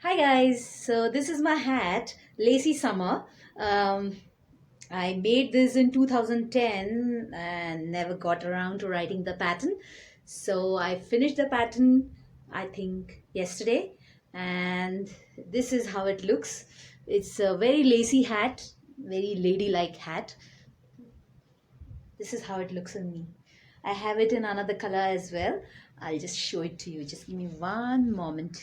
Hi guys, so this is my hat, Lacy Summer. Um, I made this in 2010 and never got around to writing the pattern. So I finished the pattern, I think, yesterday, and this is how it looks. It's a very lacy hat, very ladylike hat. This is how it looks on me. I have it in another color as well. I'll just show it to you. Just give me one moment.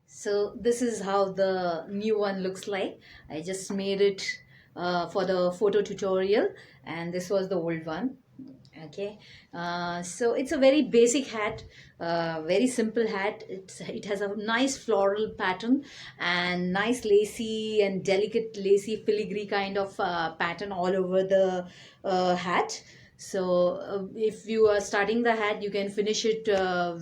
So this is how the new one looks like. I just made it for the photo tutorial, and this was the old one. Okay, so it's a very basic hat, very simple hat. It has a nice floral pattern and nice lacy and delicate lacy filigree kind of pattern all over the hat. So if you are starting the hat, you can finish it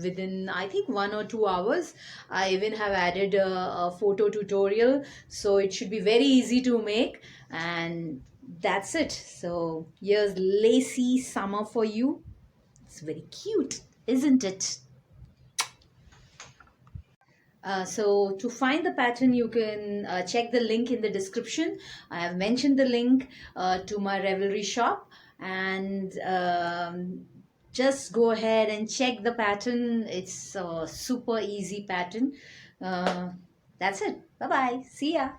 within, I think, 1 or 2 hours. I even have added a photo tutorial, so it should be very easy to make. And that's it. So here's Lacy Summer for you. It's very cute, isn't it? So to find the pattern, you can check the link in the description. I have mentioned the link to my Revelry shop, and just go ahead and check the pattern. It's a super easy pattern. Uh, that's it. Bye bye. See ya.